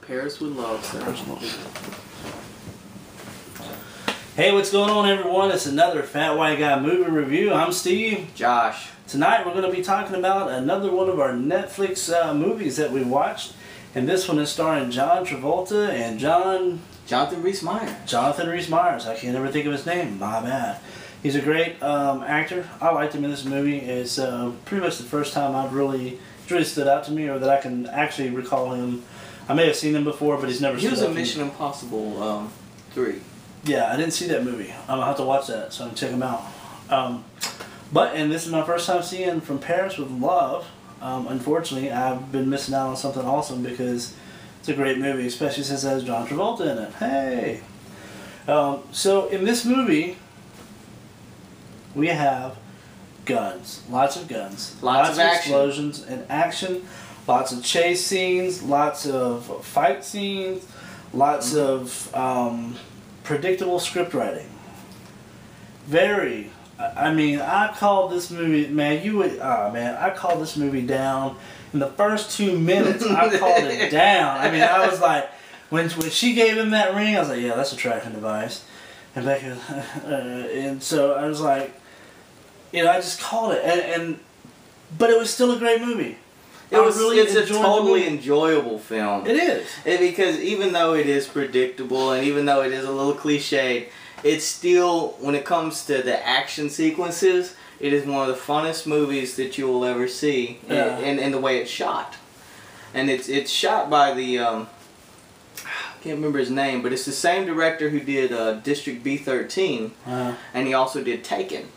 Paris with Love, sir. Hey, what's going on, everyone? It's another Fat White Guy movie review. I'm Steve. Josh. Tonight we're going to be talking about another one of our Netflix movies that we watched. And this one is starring John Travolta and Jonathan Rhys Meyers. Jonathan Rhys Meyers. I can't ever think of his name. My bad. He's a great actor. I liked him in this movie. It's pretty much the first time I've really stood out to me, or that I can actually recall him. I may have seen him before, but he's never stood out to me. He was in Mission Impossible 3. Yeah, I didn't see that movie. I'm going to have to watch that, so I'm going to check him out. And this is my first time seeing From Paris with Love. Unfortunately, I've been missing out on something awesome because it's a great movie, especially since it has John Travolta in it. Hey! So, in this movie, we have guns. Lots of guns. Lots of action. Explosions and action. Lots of chase scenes. Lots of fight scenes. Lots of predictable script writing. Very. I mean, I called this movie, I called this movie down. In the first 2 minutes, I called it down. I mean, I was like, when she gave him that ring, I was like, yeah, that's a tracking device. And Becca, and so I was like, you know, I just called it. But it was still a great movie. It's a totally enjoyable film. It is. Because even though it is predictable and even though it is a little cliched, it's still, when it comes to the action sequences, it is one of the funnest movies that you will ever see. Yeah. In the way it's shot. And it's shot by the, I can't remember his name, but it's the same director who did District B13, and he also did Taken,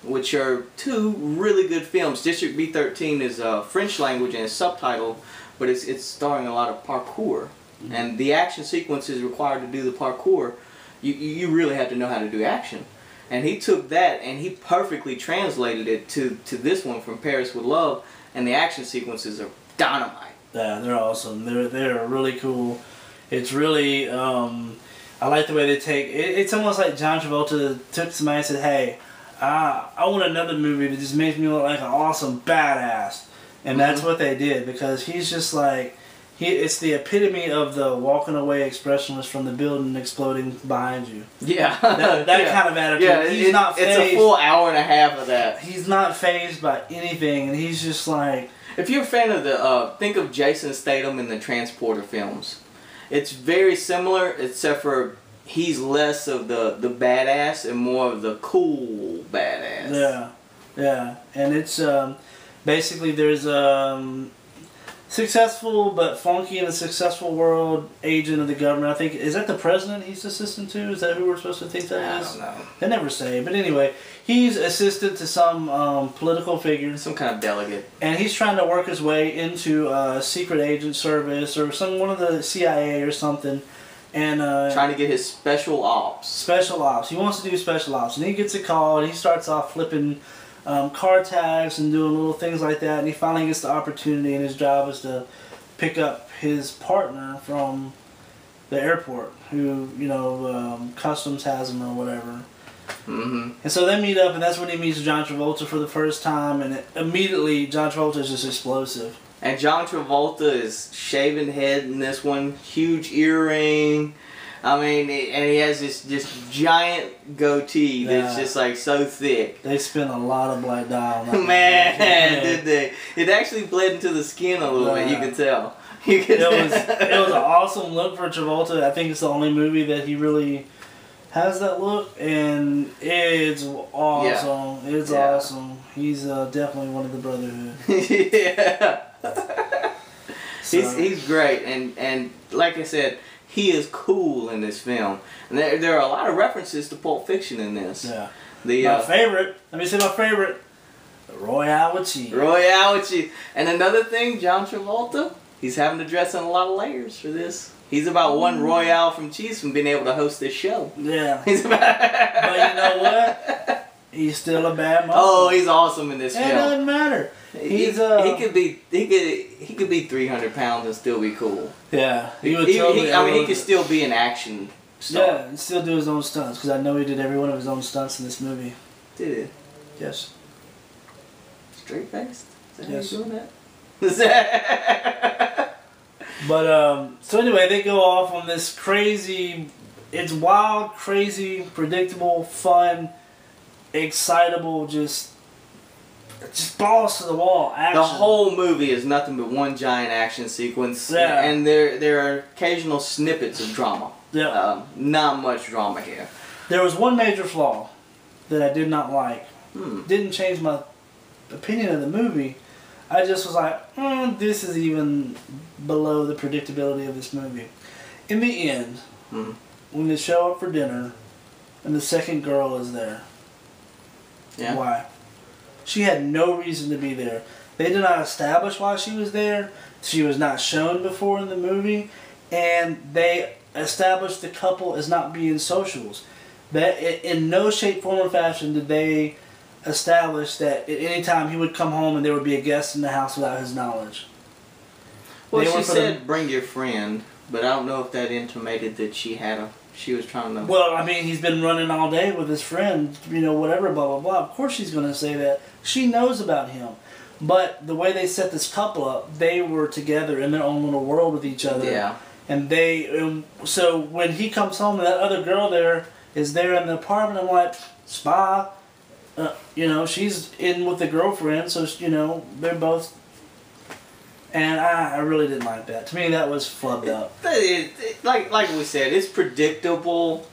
which are two really good films. District B13 is French language and it's subtitled, but it's starring a lot of parkour. Mm-hmm. And the action sequences required to do the parkour, you really have to know how to do action. And he took that and he perfectly translated it to this one, From Paris with Love, and the action sequences are dynamite. Yeah, they're awesome. They're really cool. It's really, I like the way they take, it's almost like John Travolta took somebody and said, hey, I want another movie that just makes me look like an awesome badass. And that's what they did, because he's just like, it's the epitome of the walking away expressionless from the building exploding behind you. Yeah. That kind of attitude. Yeah, he's not fazed. It's a full hour and a half of that. He's not fazed by anything, and he's just like... If you're a fan of the, think of Jason Statham in the Transporter films. It's very similar, except for he's less of the badass and more of the cool badass. Yeah, yeah. And it's, basically there's successful but funky in a successful world agent of the government. I think, is that the president he's assistant to? Is that who we're supposed to think that is? I don't know. They never say. But anyway, he's assistant to some political figure. Some kind of delegate. And he's trying to work his way into secret agent service or one of the CIA or something. And trying to get his special ops. Special ops. He wants to do special ops. And he gets a call and he starts off flipping car tags and doing little things like that, and he finally gets the opportunity, and his job is to pick up his partner from the airport who, you know, customs has him or whatever. Mm-hmm. And so they meet up, and that's when he meets John Travolta for the first time, and immediately John Travolta is just explosive. And John Travolta is shaven head in this one, huge earring. I mean, and he has this just giant goatee that's just like so thick. They spent a lot of black dye on that. Man, did they? It actually bled into the skin a little bit, you can tell. It was an awesome look for Travolta. I think it's the only movie that he really has that look, and it's awesome. Yeah. It's awesome. He's definitely one of the Brotherhood. Yeah. He's great, and like I said, he is cool in this film. And there are a lot of references to Pulp Fiction in this. Yeah. My favorite, let me say my favorite, Royale with Cheese. Royale with Cheese. And another thing, John Travolta, he's having to dress in a lot of layers for this. He's about one Royale from Cheese from being able to host this show. Yeah. But you know what? He's still a bad mother. Oh, he's awesome in this film. It doesn't matter. He could be 300 pounds and still be cool. Yeah, he could still be an action star. Yeah, and still do his own stunts, because I know he did every one of his own stunts in this movie. Did he? Yes. Straight faced? Is that yes. how you doing that? But so anyway, they go off on this crazy. It's wild, crazy, predictable, fun, excitable, just balls to the wall action. The whole movie is nothing but one giant action sequence. Yeah. And there are occasional snippets of drama. Yeah. Not much drama here. There was one major flaw that I did not like. Didn't change my opinion of the movie. I just was like, this is even below the predictability of this movie. In the end, when they show up for dinner, and the second girl is there. Yeah. Why? She had no reason to be there. They did not establish why she was there. She was not shown before in the movie. And they established the couple as not being socials. That in no shape, form, or fashion did they establish that at any time he would come home and there would be a guest in the house without his knowledge. Well, she said, bring your friend, but I don't know if that intimated that she was trying to... Well, I mean, he's been running all day with his friend, whatever, blah, blah, blah. Of course she's going to say that. She knows about him. But the way they set this couple up, they were together in their own little world with each other. Yeah. And they... so when he comes home and that other girl there is there in the apartment, I'm like, spa... she's in with the girlfriend, so, they're both... And I really didn't like that. To me, that was flubbed up. Like we said, it's predictable,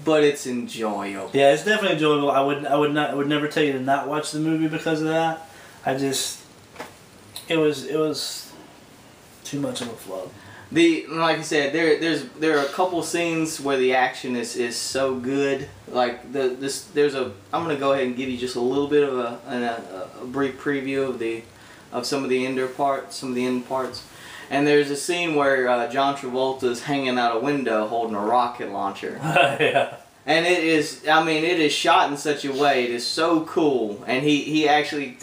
but it's enjoyable. Yeah, it's definitely enjoyable. I would never tell you to not watch the movie because of that. It was too much of a flub. Like I said, there are a couple scenes where the action is so good. Like I'm gonna go ahead and give you just a little bit of a brief preview of some of the end parts. And there's a scene where John Travolta's hanging out a window holding a rocket launcher. Yeah. And it is shot in such a way, it is so cool. And he actually,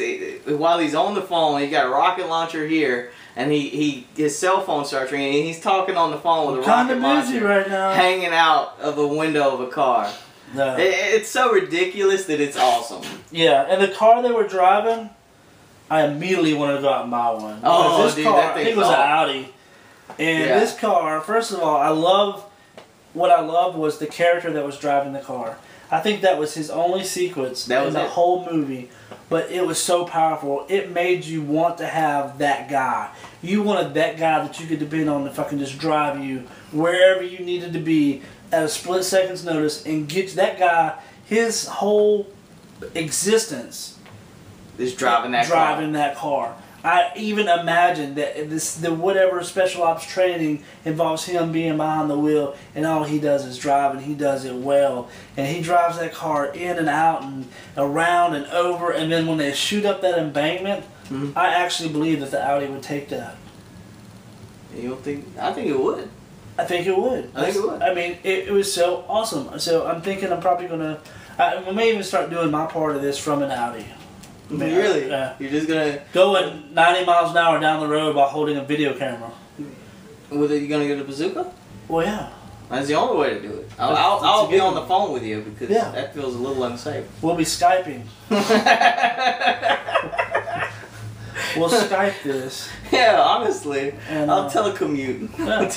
while he's on the phone, he's got a rocket launcher here. And his cell phone starts ringing, and he's talking on the phone with a rocket launcher right now. hanging out of a window of a car. No. It's so ridiculous that it's awesome. Yeah, and the car they were driving, I immediately wanted to go out and buy one. Oh, this dude, car, that thing's I think it was awesome. an Audi. And this car, first of all, what I loved was the character that was driving the car. I think that was his only sequence in the whole movie. But it was so powerful. It made you want to have that guy. You wanted that guy that you could depend on to fucking just drive you wherever you needed to be at a split second's notice and get that guy, his whole existence is driving that car. I even imagine that the whatever special ops training involves him being behind the wheel and all he does is drive and he does it well. And he drives that car in and out and around and over, and then when they shoot up that embankment, I actually believe that the Audi would take that. You don't think? I think it would. I think it would. I mean, it was so awesome. So I'm thinking I'm probably going to... I may even start doing my part of this from an Audi. Really? Yeah. You're just gonna going 90 miles an hour down the road while holding a video camera. You gonna get a bazooka? Well, yeah. That's the only way to do it. I'll be on the phone with you because that feels a little unsafe. We'll be Skyping. We'll Skype this. Yeah, honestly, and, I'll telecommute. Yeah.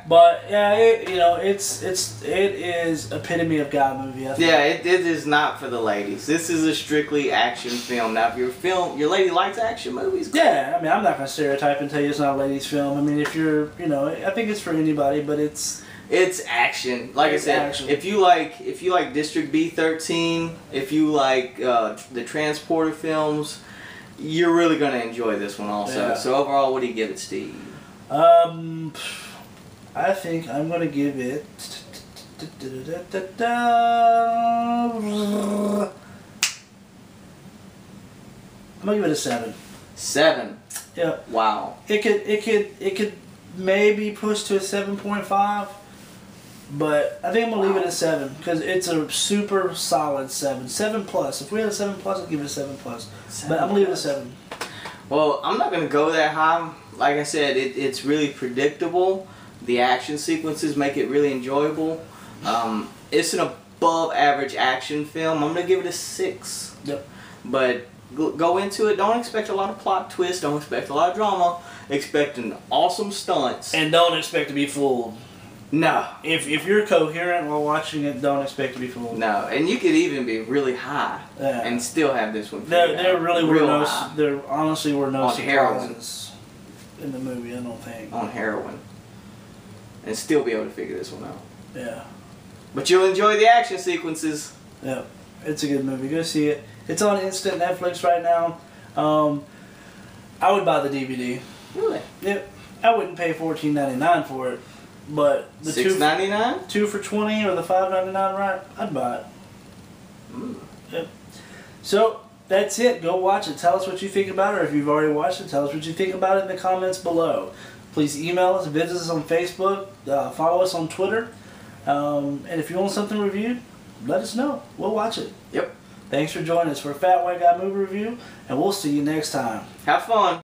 But yeah, it is epitome of guy movie. I think. Yeah, it is not for the ladies. This is a strictly action film. Now, if your lady likes action movies. Yeah, I mean, I'm not gonna stereotype and tell you it's not a ladies' film. I mean, if you're, I think it's for anybody, but it's action. Like I said, action. if you like District B13, if you like the Transporter films, you're really gonna enjoy this one also. Yeah. So overall, what do you give it, Steve? I think I'm gonna give it. I'm gonna give it a 7. 7. Yeah. Wow. It could maybe push to a 7.5, but I think I'm gonna leave it at 7 because it's a super solid 7. 7+. If we had a 7+, I'd give it a 7+. But I'm gonna leave it at 7. Well, I'm not gonna go that high. Like I said, it's really predictable. The action sequences make it really enjoyable. It's an above average action film. I'm gonna give it a 6. Yep. But go into it. Don't expect a lot of plot twists. Don't expect a lot of drama. expecting awesome stunts. And don't expect to be fooled. No. If you're coherent while watching it, don't expect to be fooled. No, and you could even be really high and still have this one. There really were no. High. There honestly were no on surprises in the movie. I don't think on heroin, and still be able to figure this one out. Yeah. But you'll enjoy the action sequences. Yeah, it's a good movie. Go see it. It's on instant Netflix right now. I would buy the DVD. Really? Yep. I wouldn't pay $14.99 for it. But the $6.99? 2 for $20 or the $5.99, right? I'd buy it. Yep. So that's it. Go watch it. Tell us what you think about it, or if you've already watched it, tell us what you think about it in the comments below. Please email us, visit us on Facebook, follow us on Twitter, and if you want something reviewed, let us know. We'll watch it. Yep. Thanks for joining us for a Fat White Guy Movie Review, and we'll see you next time. Have fun.